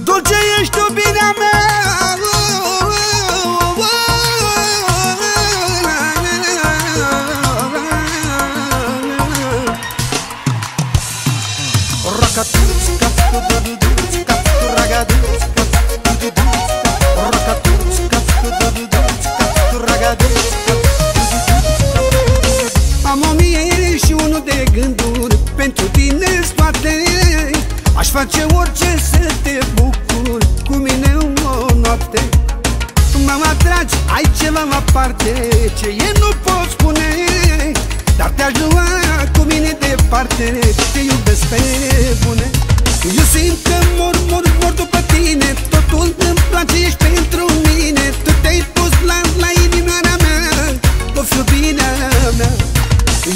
Dulce, ești iubirea mea. Am 1001 de gânduri pentru tine toate. Aș face orice să te bucuri cu mine o noapte. Mă atragi, ai ceva aparte ce eu nu pot spune, dar te-aș lua cu mine departe. Te iubesc pe bune. Eu simt că mor după tine. Totul îmi place, ești pentru mine. Tu te-ai pus la inima mea, o fi iubirea mea.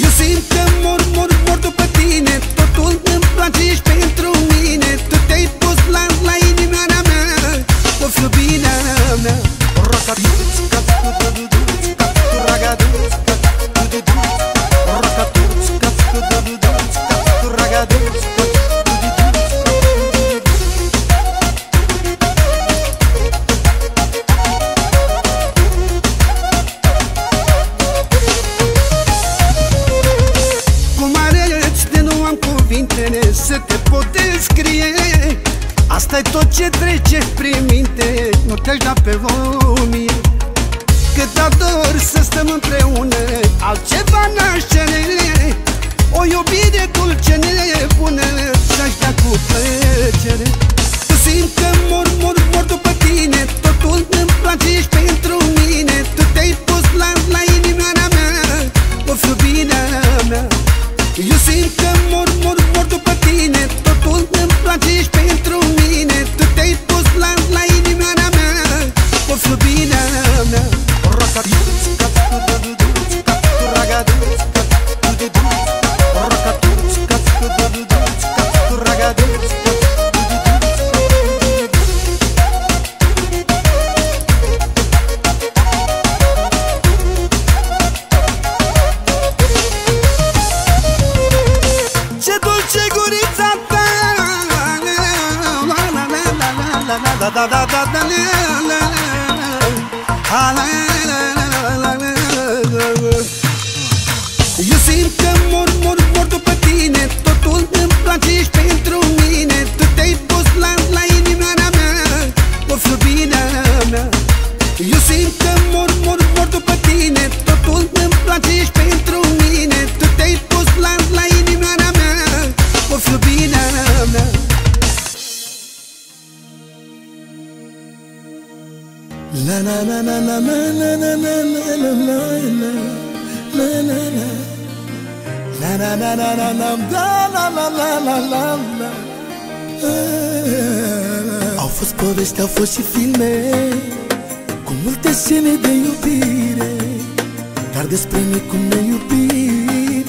Eu simt că mor după tine. Totul îmi place, ești pentru mine. Tu te-ai pus la inima mea, o fi iubirea mea. Să te pot descrie, asta-i tot ce trece prin minte. Nu te-aș da pe lumie. Cât ador să stăm împreună, altceva n-aș cere. O iubire dulce nebună și-aș da cu plăcere. Tu simt că mor după tine. Totul îmi place, ești pentru mine. Tu te-ai pus la inima mea, o fi iubirea mea. Eu simt că mor după tine. Totul îmi place, ești pentru mine. Tu te-ai pus la inima mea, o fi iubirea mea. Eu simt că mor după tine. Totul îmi place, ești pentru mine. Tu te-ai pus la inima mea, o fi iubirea mea. Eu simt că mor după tine. Totul îmi place, ești pentru mine. Tu te-ai pus la inima mea, o fi iubirea mea. La la la la la la la la la la la la la la la. Au fost povești, au fost și filme cu multe scene de iubire, dar despre noi cum ne iubim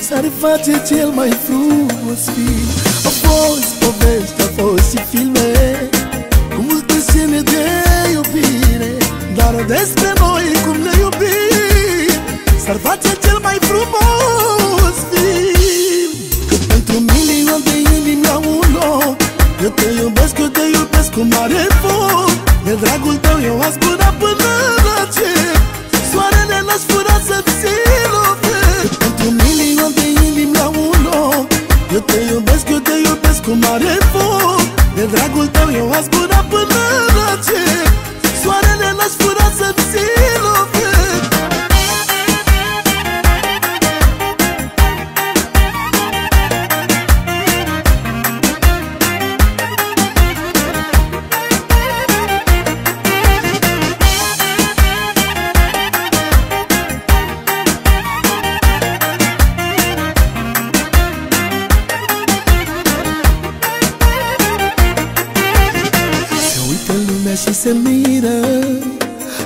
s-ar face cel mai frumos film. Au fost povești, au fost și filme cu multe scene de iubire, dar despre noi cum ne iubim s-ar face cel mai frumos film. Că pentru milion de inimi la un loc, eu te iubesc cu mare foc. De dragul tău eu aș zbura până la cer, soarele n-aș fura să-ți lovesc. Pentru milion de inimi la un loc, eu te iubesc cu mare foc. De dragul tău eu aș zbura până la cer, soarele n-aș fura să-ți lovesc. Și se miră,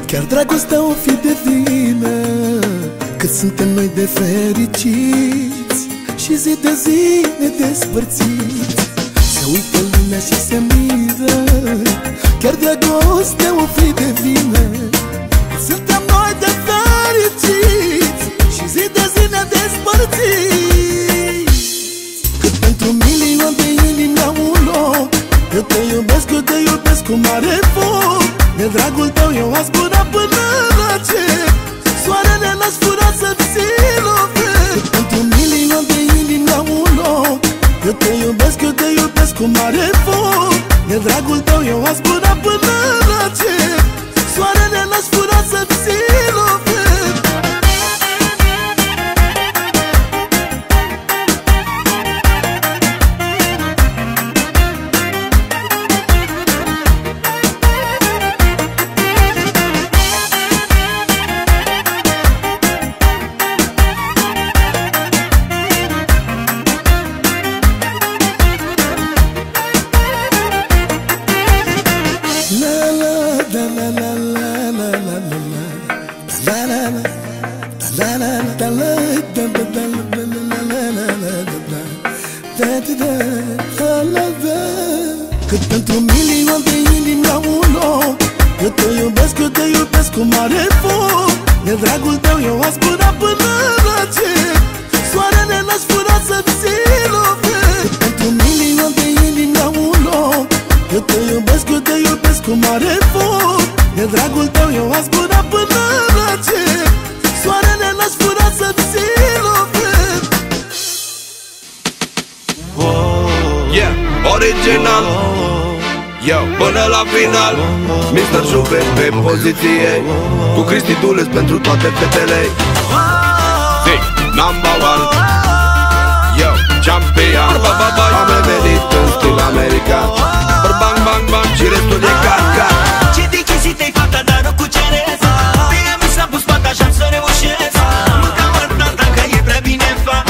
chiar dragostea o fi de vină, cât suntem noi de fericiți și zi de zi ne despărțiți. Se uită lumea și se miră, chiar dragostea o fi de vină, cât suntem noi de fericiți și zi de zi ne despărțiți. Cât pentru milion de inimi la un loc, eu te iubesc eu te iubesc cu mare foc. De dragul tău eu aș zbura până la cer. Soarele n-aș fura să-ți țin o fel. Pentru milion de inimi la un loc. Eu te iubesc cu mare foc. De dragul tău eu aș zbura până la cer. Soarele n-aș fura să-ți țin o fel. Cât pentru milion de inimi la un loc. Eu te iubesc cu mare foc. De dragul tău eu aș zbura până la cer. Soarele n-aș fura să-ți țin o fel. Cât pentru milion de inimi la un loc. Eu te iubesc cu mare foc. De dragul tău eu aș zbura până la cer. Soarele n-aș fura să-ți țin o fel. Yeah, original. Yo, până la final Mr. Juve pe poziție Cu Cristi Dules pentru toate fetele. Zic, number one. Yo, champion. Am revenit în stil american. Bang, bang, bang și restul e car. Ce de chestii te-ai fata, dar nu cu ceresc. Pe ea mi s-a pus pat așa să reușesc. Mânca mărta dacă e prea bine fac.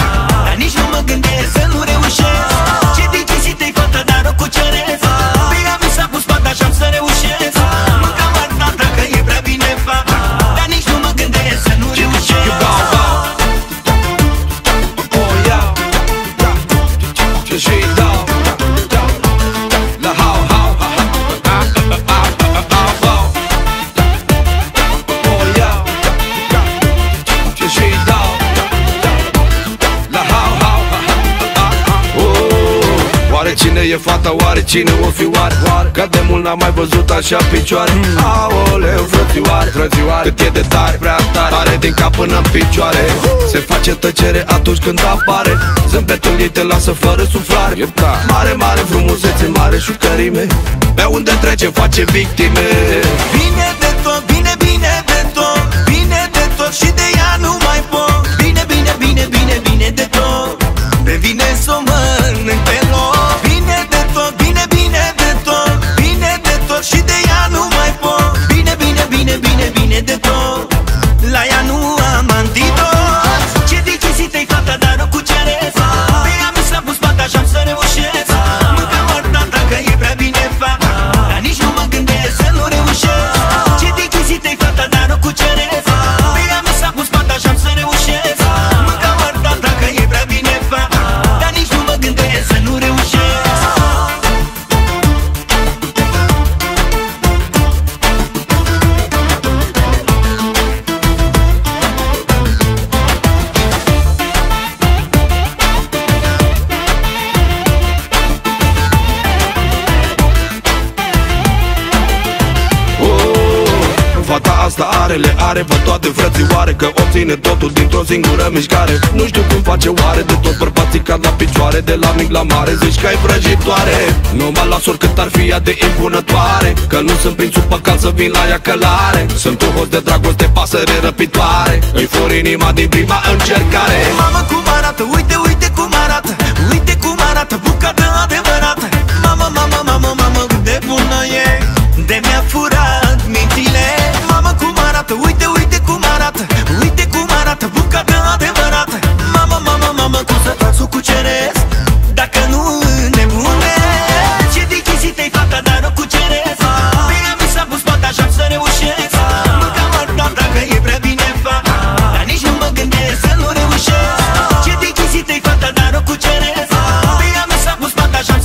Dar nici nu mă gândesc să nu reușesc. Ce de chestii te-ai fata, dar nu cu ceresc. Pe ea mi s-a pus pat așa să reușesc. Mânca mărta dacă e prea bine fac. Dar nici nu mă gândesc să nu reușesc. Oh yeah. Și dau la how. Oh yeah. Și dau la how. Oare cine e fata, oare cine o fi oare? Că de mult n-am mai văzut așa picioare. Aoleu, frățioare, cât e de tare, prea tare. Tare din cap până în picioare. Se face tăcere atunci când apare. Zâmbetul ei te lasă fără suflare. Mare, mare frumusețe, mare șucărime. Pe unde trece face victime. Bine de tot, bine, bine de tot. Bine de tot și de ea nu mai pot. Bine, bine, bine, bine, bine de tot. Pe vine s-o mănânc pe loc. Bine de tot, bine, bine de tot. Bine de tot și de ea nu mai pot. Bine, bine, bine, bine, bine de tot. La ea nu am antidot. Ce de chestii te-ai fata, dar nu cu ceresc. Pe ea mi s-a pus pat așa să reușesc. Mânca mărta dacă e prea bine fac. Dar nici nu mă gândesc să nu reușesc. Ce de chestii te-ai fata, dar nu cu ceresc. Pe ea mi s-a pus pat așa să reușesc. Mânca mărta dacă e prea bine fac. Dar nici nu mă gândesc să nu reușesc. Fata asta le are pe toate frățioare. Că obține totul dintr-o singură mișcare. Nu știu cum face oare, de toți bărbații cad la picioare. De la mic la mare zici că ai vrăjitoare. Nu mă las oricât ar fi ea de impunătoare. Că nu sunt prințul păcat să vin la ea călare. Sunt un host de dragoste, pasăre răpitoare. Îi fur inima din prima încercare. Mamă cum arată, uite, uite cum arată. Uite cum arată, bucată adevărată. Mamă, mamă, mamă, mamă, cât de bună e. De mi-a furat mințile. Mamă cum arată, uite, uite cum arată. Uite cum arată, bucată adevărată. Mamă, mamă, mamă, cum să fac să o cuceresc dacă nu nebunesc. Ce de chestii te-ai fata, dar nu cuceresc. Pe ea mi s-a pus pat așa să reușesc. Mânca mărta dacă e prea bine fac. Dar nici nu mă gândesc să nu reușesc. Ce de chestii te-ai fata, dar nu cuceresc. Pe ea mi s-a pus pat așa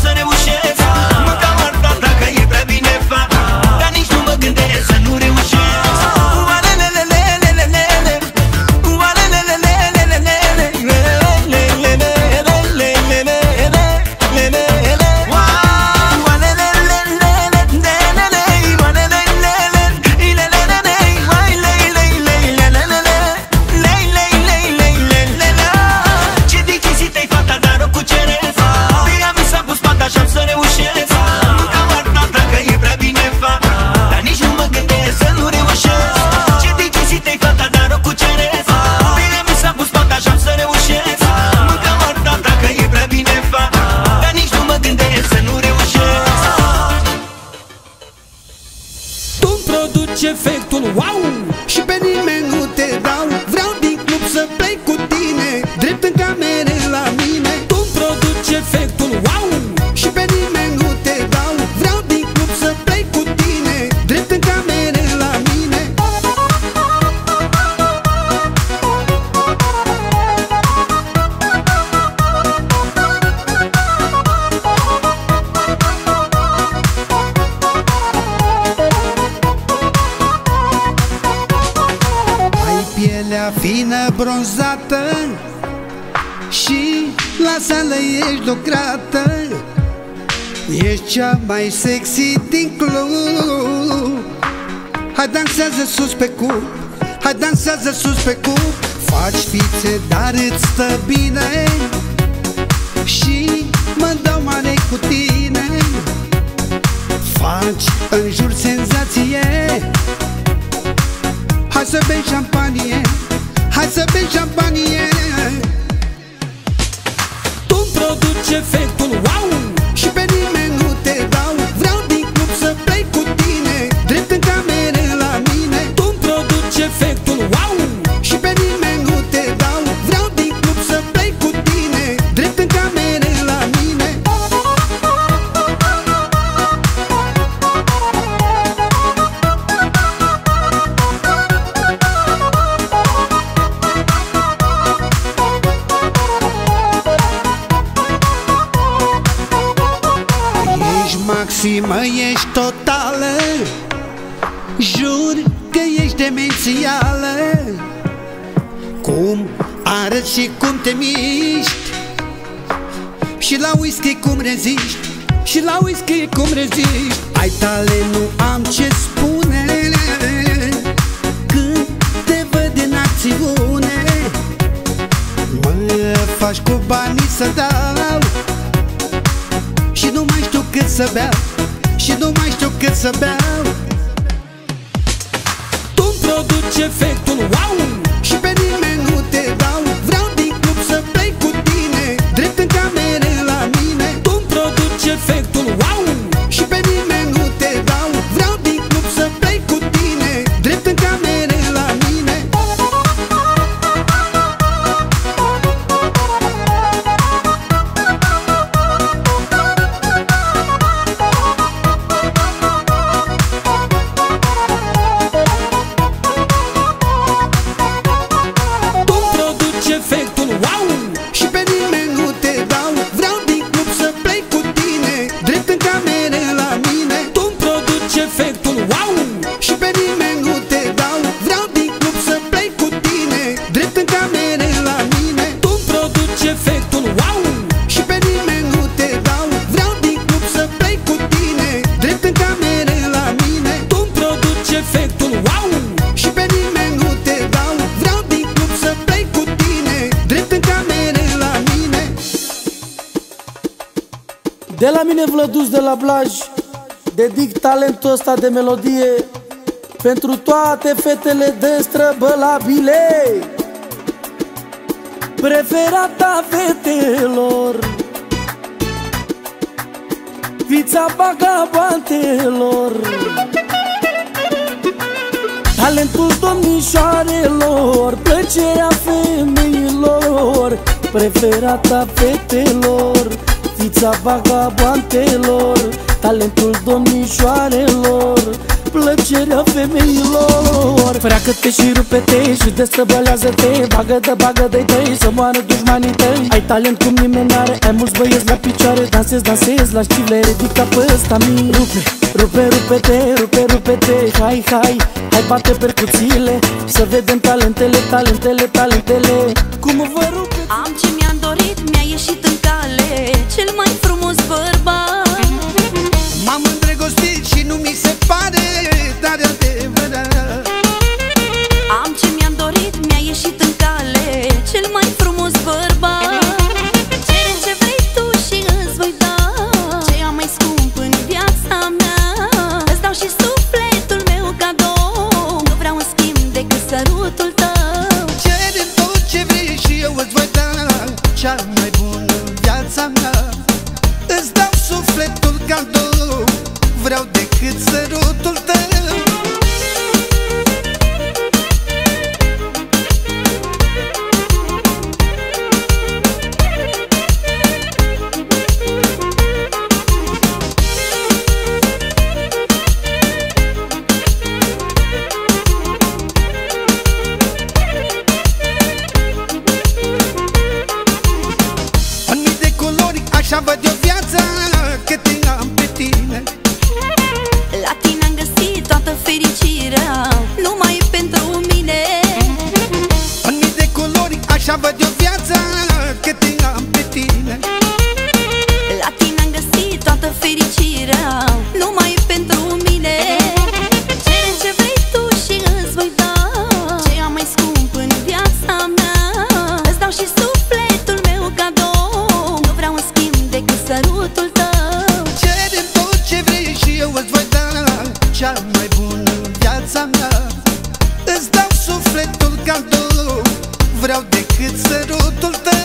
produce efectul wow. Și pe nimeni nu te dau, vreau din club să plec cu tine, drept în camere la mine. Tu-mi produci efectul wow. Și pe nimeni nu te dau, vreau din club să plec cu tine, drept în camere la mine. Pielea fină bronzată și la sală ești lucrată. Ești cea mai sexy din club. Hai dansează sus pe cub, hai dansează sus pe cub. Faci fițe, dar îți stă bine și mă dau mare cu tine. Faci în jur senzație. Hai să bem șampanie, hai să bem șampanie. Tu-mi produci efectul wow. Și pe nimeni nu te dau, vreau din club să plec cu tine, drept în camere la mine. Tu-mi produci efectul wow. Și pe nimeni nu te dau, vreau din club să plec cu tine, drept în camere la mine. Maximă, ești totală, jur că ești demențială. Cum arăți și cum te miști, și la whisky cum reziști, și la whisky cum reziști. Ai talent, nu am ce spune, când te văd în acțiune. Mă faci cu banii să dau și nu mai știu cât să beau, și nu mai știu cât să beau. Tu-mi produci efectul wow. Și pe nimeni nu te dau, vreau din club să plec cu tine, drept în camere la mine. Tu-mi produci efectul wow. Și pe nimeni nu te dau, vreau din club să plec cu tine, drept în camere la mine. Efectul wow. Și pe nimeni nu te dau, vreau din club să plec cu tine, drept în camere la mine. Tu-mi produci efectul wow. Și pe nimeni nu te dau, vreau din club să plec cu tine, drept în camere la mine. Tu-mi produci efectul wow. Și pe nimeni nu te dau, vreau din club să plec cu tine, drept în camere la mine. Tu-mi produci efectul wow. Și pe nimeni nu te dau, vreau din club să plec cu tine, drept în camere la mine. De la mine Vlăduț de la Blaj, dedic talentul ăsta de melodie pentru toate fetele destrăbălabile, preferata fetelor, fița vagabantelor, talentul domnișoarelor, plăcerea femeilor, preferata fetelor, fița vagabantelor, talentul domnișoarelor, plăcerea femeilor. Freacă-te și rupe-te și destrăbălează-te, bagă-de tăi să moară dușmanii tăi. Ai talent cum nimeni n-are, ai mulți băieți la picioare, dansezi la știvle, ridica pe ăsta mii. Rupe-te, hai, bate percuțiile, să vedem talentele, cum vă rupe. Am ce mi-am dorit, mi-a ieșit în cale, cel mai frumos bărbat. M-am îndrăgostit și nu mi se pare, dar adevărat. Am ce mi-am dorit, mi-a ieșit în cale, cel mai frumos bărbat. Cere ce vrei tu și îți voi da, ce am mai scump în viața mea. Îți dau și sufletul meu cadou, nu vreau în schimb decât sărutul tău. Cere tot ce vrei și eu îți voi da, cea mai bună în viața mea. Îți dau sufletul cadou, vreau decât sărutul tău. eu îți voi da cea mai bună în viața mea. Îți dau sufletul cadou, vreau decât sărutul tău.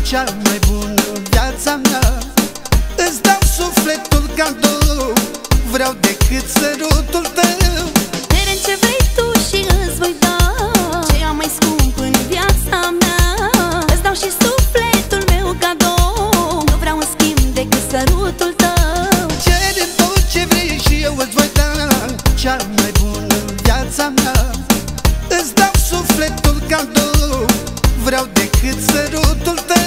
Cea mai bună în viața mea. Îți dau sufletul cadou, vreau decât sărutul tău. Cere ce vrei tu și îți voi da ceea mai scump în viața mea. Îți dau și sufletul meu cadou, nu vreau în schimb decât sărutul tău. Cere tot ce vrei și eu îți voi da cea mai bună în viața mea. Îți dau sufletul cadou, vreau decât sărutul tău.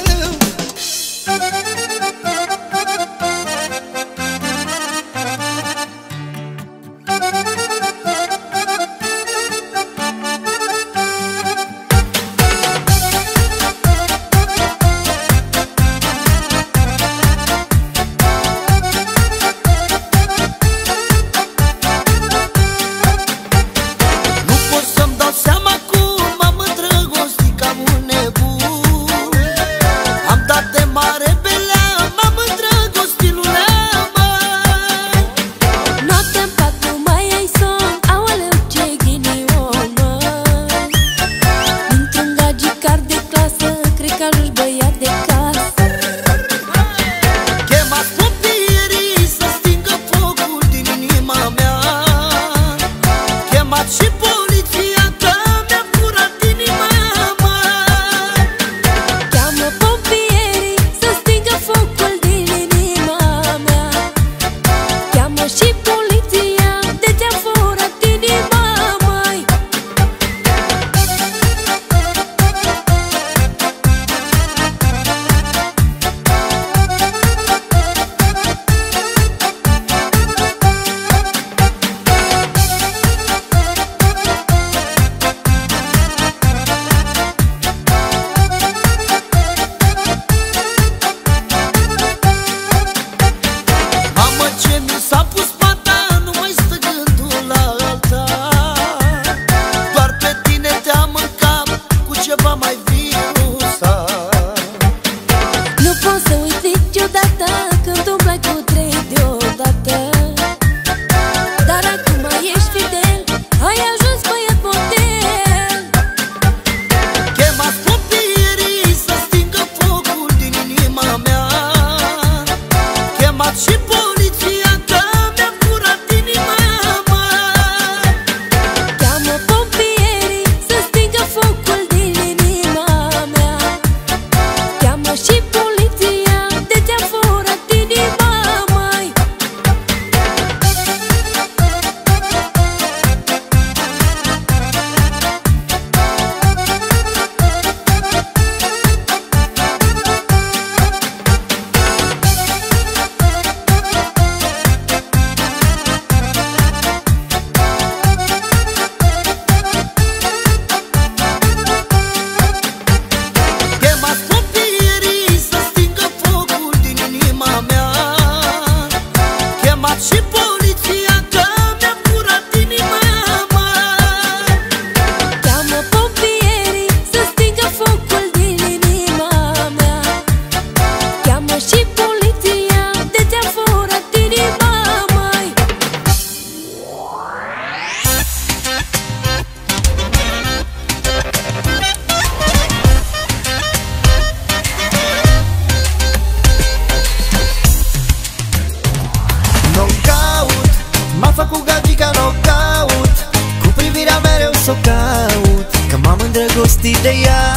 îndrăgostit de ea.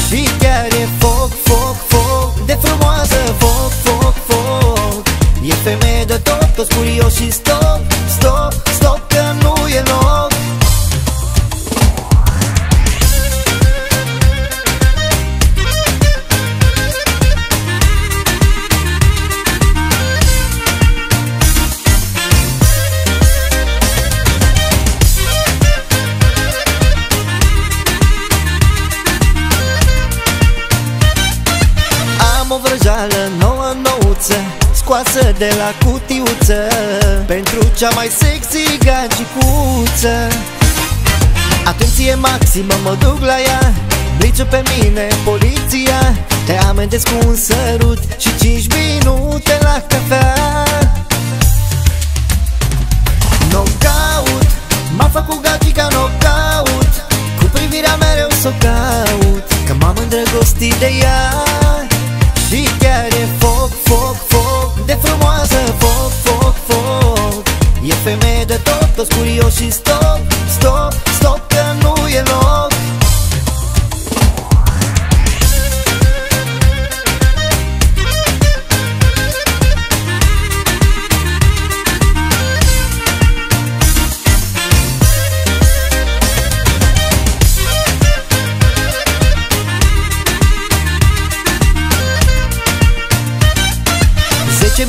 Și chiar e foc, foc, foc, de frumoasă, foc, foc, foc. E femeie de tot, toți curioși și stop, stop, stop, că nu e loc. o vrăjeală nouă-nouță, scoasă de la cutiuță, pentru cea mai sexy gagicuță. Atenție maximă, mă duc la ea, bliciu pe mine, poliția, te amendesc cu un sărut și 5 minute la cafea. Knockout, m-a făcut gagica knockout, cu privirea mereu s-o caut, că m-am îndrăgostit de ea și chiar e foc, foc, foc, de frumoasă, foc, foc, foc. E femeie de tot, toți curioși și stop, stop, stop, că nu e loc.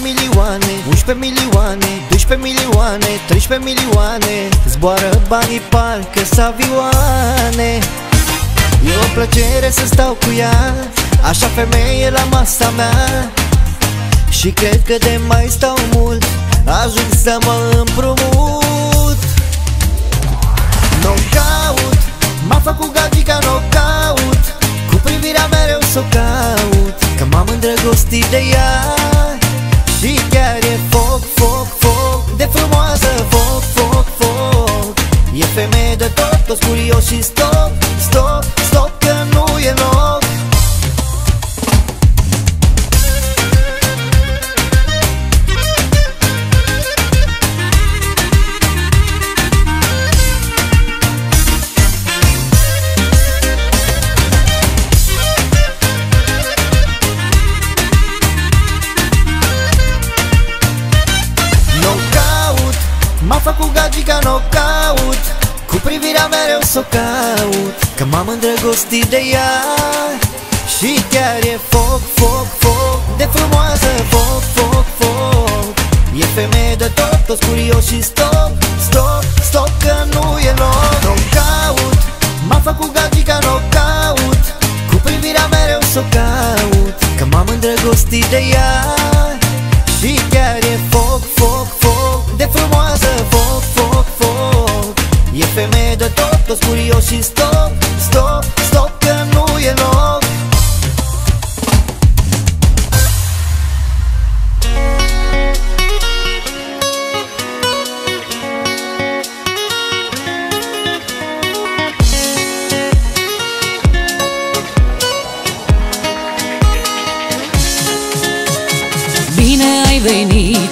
Milioane, 11 milioane, 12 milioane, 13 milioane, zboară banii parcă s-avioane. E o plăcere să stau cu ea, așa femeie la masa mea, și cred că de mai stau mult ajung să mă împrumut. Knockout, m-a făcut gagica knockout, cu privirea mereu s-o caut, că m-am îndrăgostit de ea și chiar e foc, foc, foc, de frumoasă, foc, foc, foc. E femeie de tot, toți curioși și stop, stop, stop, că nu e loc. M-a făcut gagica knockout, cu privirea mereu s-o caut, că m-am îndrăgostit de ea și chiar e foc, foc, foc, de frumoasă, foc, foc, foc. E femeie de tot, toți curioși și stop, stop, stop, că nu e loc. Knockout, m-a făcut gagica knockout, cu privirea mereu s-o caut, că m-am îndrăgostit de ea și chiar e foc, foc, foc, de frumoasă, foc, foc, foc. E femeie de tot, toți curioși și stop, stop, stop, că nu e loc. Bine ai venit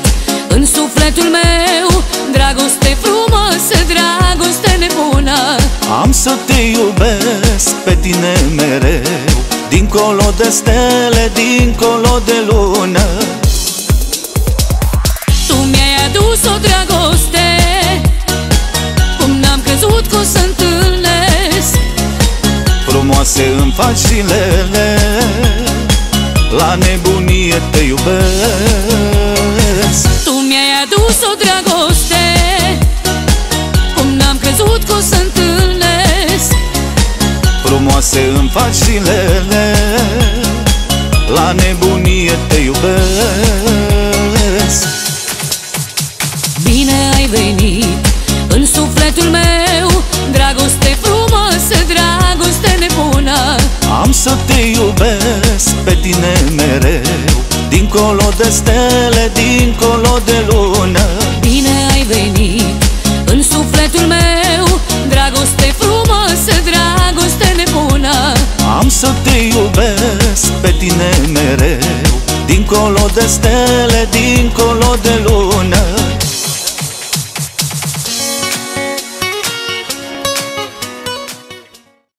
în sufletul meu, dragoste frumoasă, dragoste nebună. Am să te iubesc pe tine mereu, dincolo de stele, dincolo de lună. Tu mi-ai adus o dragoste, cum n-am crezut că o să întâlnesc. Frumoase îmi faci zilele, la nebunie te iubesc. Tu mi-ai adus o dragoste, cum n-am crezut că o să întâlnesc. Frumoase îmi faci zilele, la nebunie te iubesc. Bine ai venit în sufletul meu, dragoste frumoasă, dragoste nebună. Am să te iubesc pe tine mereu, dincolo de stele, dincolo de lună. Bine ai venit în sufletul meu, dragoste frumoasă, dragoste nebună. Am să te iubesc pe tine mereu, dincolo de stele, dincolo de lună.